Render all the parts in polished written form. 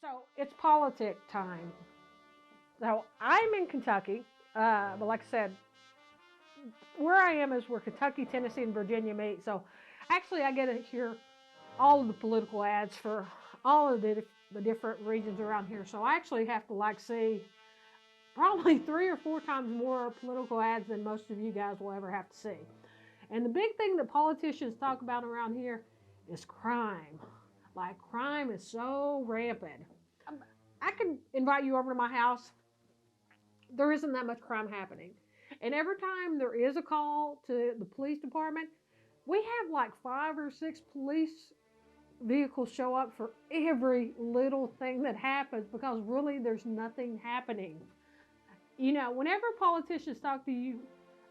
So it's politic time. Now I'm in Kentucky, but like I said, where I am is where Kentucky, Tennessee, and Virginia meet. So actually, I get to hear all of the political ads for all of the different regions around here. So I actually have to see probably 3 or 4 times more political ads than most of you guys will ever have to see. And the big thing that politicians talk about around here is crime. Like, crime is so rampant. I could invite you over to my house. There isn't that much crime happening. And every time there is a call to the police department, we have like 5 or 6 police vehicles show up for every little thing that happens because really there's nothing happening. You know, whenever politicians talk to you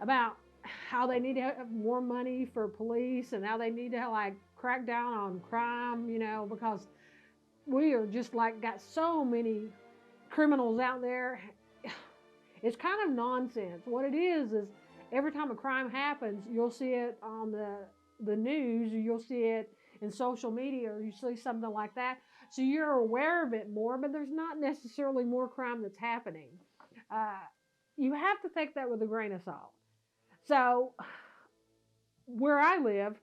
about how they need to have more money for police and how they need to crack down on crime, because we are just got so many criminals out there. It's kind of nonsense. What it is every time a crime happens, you'll see it on the news, or you'll see it in social media, or you see something like that. So you're aware of it more, but there's not necessarily more crime that's happening. Uh, you have to take that with a grain of salt. So where I live,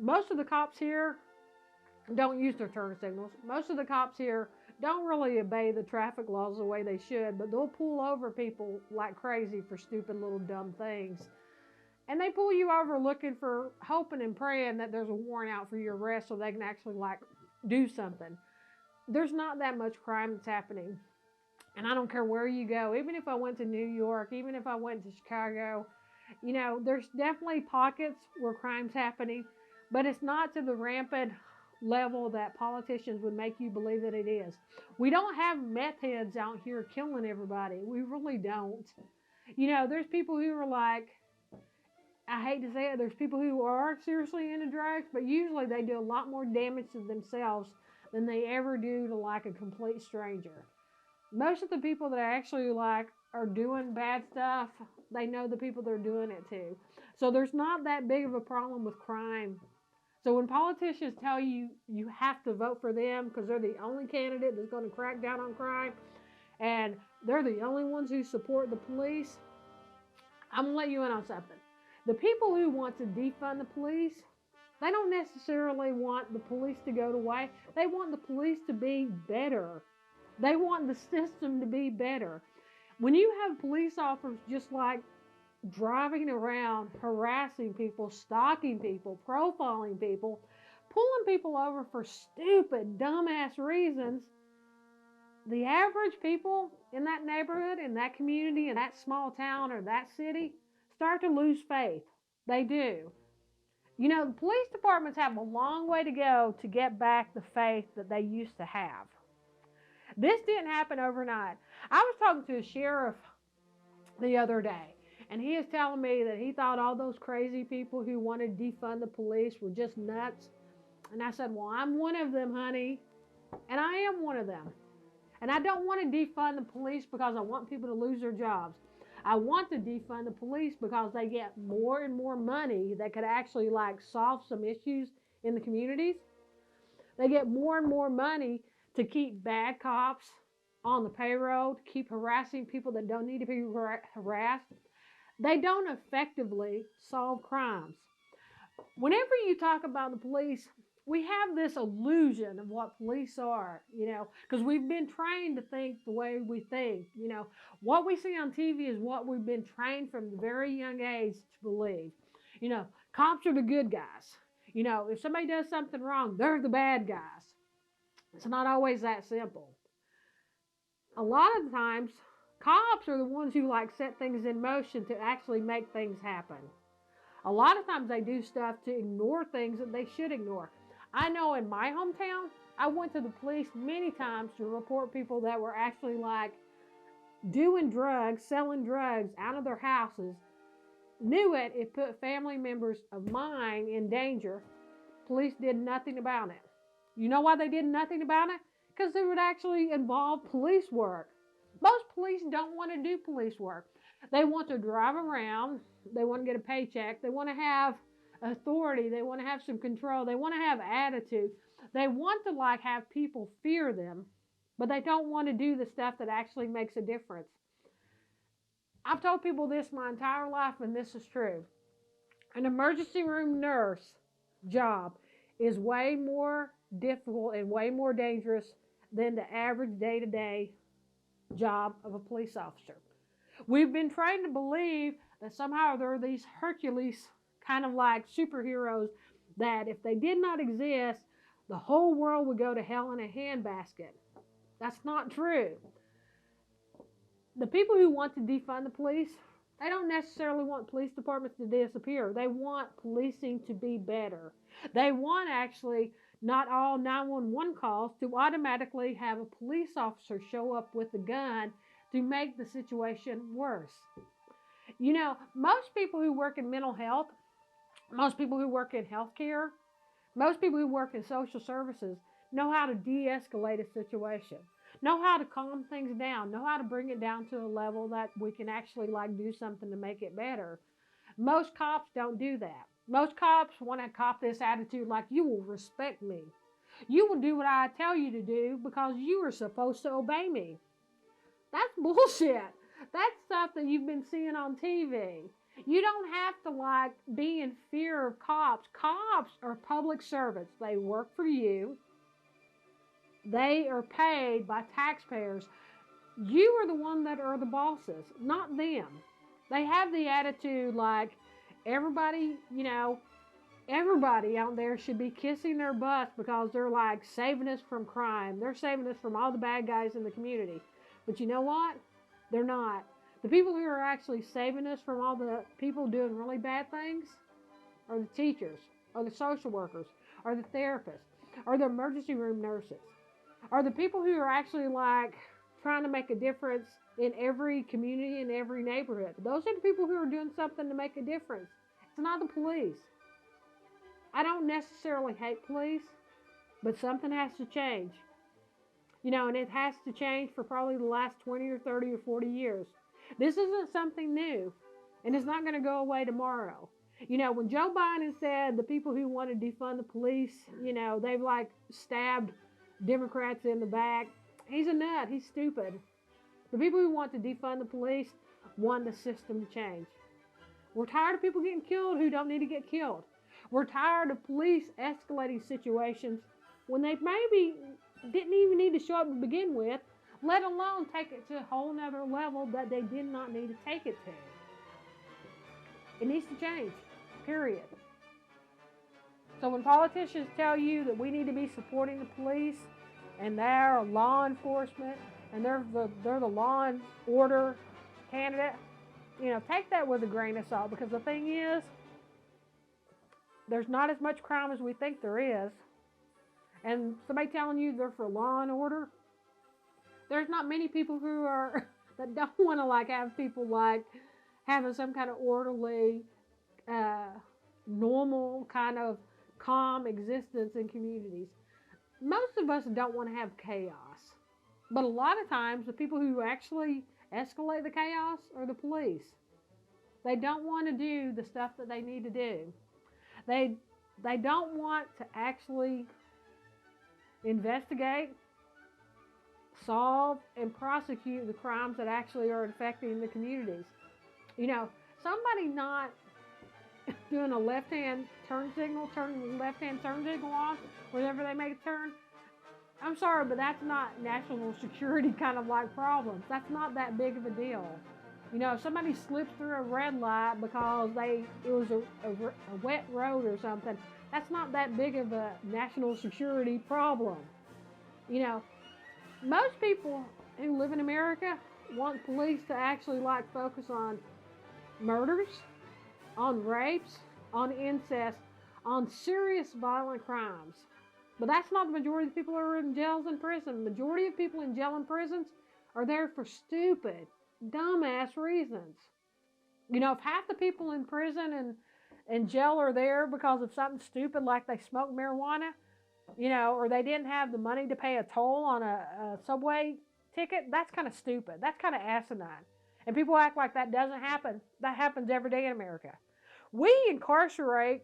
most of the cops here don't use their turn signals. Most of the cops here don't really obey the traffic laws the way they should, but they'll pull over people like crazy for stupid little dumb things. And they pull you over looking for, hoping and praying that there's a warrant out for your arrest so they can actually do something. There's not that much crime that's happening. And I don't care where you go, even if I went to New York, even if I went to Chicago, there's definitely pockets where crime's happening, but it's not to the rampant level that politicians would make you believe that it is. We don't have meth heads out here killing everybody. We really don't. There's people who are I hate to say it, there's people who are seriously into drugs, but usually they do a lot more damage to themselves than they ever do to a complete stranger. Most of the people that actually are doing bad stuff, they know the people that are doing it too. So there's not that big of a problem with crime. So when politicians tell you you have to vote for them because they're the only candidate that's going to crack down on crime and they're the only ones who support the police, I'm going to let you in on something. The people who want to defund the police, they don't necessarily want the police to go away. They want the police to be better. They want the system to be better. When you have police officers just driving around, harassing people, stalking people, profiling people, pulling people over for stupid, dumbass reasons, the average people in that neighborhood, in that community, in that small town or that city start to lose faith. They do. The police departments have a long way to go to get back the faith that they used to have. This didn't happen overnight. I was talking to a sheriff the other day, and he is telling me that he thought all those crazy people who wanted to defund the police were just nuts. And I said, well, I'm one of them, honey. And I am one of them. And I don't want to defund the police because I want people to lose their jobs. I want to defund the police because they get more and more money that could actually solve some issues in the communities. They get more and more money to keep bad cops on the payroll, to keep harassing people that don't need to be harassed. They don't effectively solve crimes. Whenever you talk about the police, we have this illusion of what police are, because we've been trained to think the way we think. What we see on TV is what we've been trained from a very young age to believe. Cops are the good guys. If somebody does something wrong, they're the bad guys. It's not always that simple. A lot of times, cops are the ones who set things in motion to actually make things happen. A lot of times they do stuff to ignore things that they should ignore. I know in my hometown, I went to the police many times to report people that were actually doing drugs, selling drugs out of their houses. Knew it put family members of mine in danger. Police did nothing about it. You know why they did nothing about it? Because it would actually involve police work. Most police don't want to do police work. They want to drive around. They want to get a paycheck. They want to have authority. They want to have some control. They want to have attitude. They want to have people fear them. but they don't want to do the stuff that actually makes a difference. I've told people this my entire life, and this is true. An emergency room nurse job is way more difficult and way more dangerous than the average day to day job of a police officer. We've been trained to believe that somehow there are these Hercules kind of like superheroes that if they did not exist, the whole world would go to hell in a handbasket. That's not true. The people who want to defund the police, they don't necessarily want police departments to disappear. They want policing to be better. They want actually not all 911 calls to automatically have a police officer show up with a gun to make the situation worse. You know, most people who work in mental health, most people who work in healthcare, most people who work in social services know how to de-escalate a situation, know how to calm things down, know how to bring it down to a level that we can actually like do something to make it better. Most cops don't do that. Most cops want to cop this attitude like, you will respect me. You will do what I tell you to do because you are supposed to obey me. That's bullshit. That's stuff that you've been seeing on TV. You don't have to like be in fear of cops. Cops are public servants. They work for you. They are paid by taxpayers. You are the one that are the bosses, not them. They have the attitude like everybody, you know, everybody out there should be kissing their butts because they're like saving us from crime. They're saving us from all the bad guys in the community. But you know what? They're not. The people who are actually saving us from all the people doing really bad things are the teachers, or the social workers, or the therapists, or the emergency room nurses, or the people who are actually like trying to make a difference in every community, in every neighborhood. Those are the people who are doing something to make a difference. It's not the police. I don't necessarily hate police, but something has to change. You know, and it has to change for probably the last 20 or 30 or 40 years. This isn't something new, and it's not going to go away tomorrow. You know, when Joe Biden said the people who want to defund the police, you know, they've like stabbed Democrats in the back, he's a nut. He's stupid. The people who want to defund the police want the system to change. We're tired of people getting killed who don't need to get killed. We're tired of police escalating situations when they maybe didn't even need to show up to begin with, let alone take it to a whole nother level that they did not need to take it to. It needs to change, period. So when politicians tell you that we need to be supporting the police and they're law enforcement and they're the law and order candidate, you know, take that with a grain of salt, because the thing is, there's not as much crime as we think there is. And somebody telling you they're for law and order, there's not many people who are that don't want to like have people like having some kind of orderly, normal kind of calm existence in communities. Most of us don't want to have chaos, but a lot of times the people who actually escalate the chaos are the police. They don't want to do the stuff that they need to do. They don't want to actually investigate, solve, and prosecute the crimes that actually are affecting the communities. You know, somebody not doing a left-hand turn signal, turning the left-hand turn signal off whenever they make a turn, I'm sorry, but that's not national security kind of like problems. That's not that big of a deal. You know, if somebody slips through a red light because it was a wet road or something, that's not that big of a national security problem. You know, most people who live in America want police to actually like focus on murders, on rapes, on incest, on serious violent crimes. But that's not the majority of the people who are in jails and prisons. The majority of people in jail and prisons are there for stupid, dumbass reasons. You know, if half the people in prison and jail are there because of something stupid like they smoked marijuana, you know, or they didn't have the money to pay a toll on a subway ticket, that's kind of stupid. That's kind of asinine. And people act like that doesn't happen. That happens every day in America. We incarcerate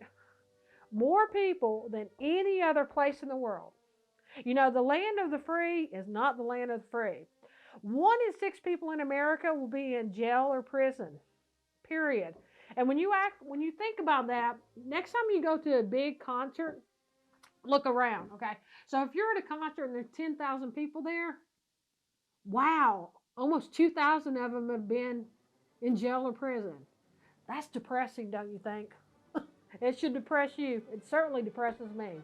more people than any other place in the world. You know, the land of the free is not the land of the free. 1 in 6 people in America will be in jail or prison. Period. And when you think about that, next time you go to a big concert, look around, okay? So if you're at a concert and there's 10,000 people there, wow, almost 2,000 of them have been in jail or prison. That's depressing, don't you think? It should depress you. It certainly depresses me.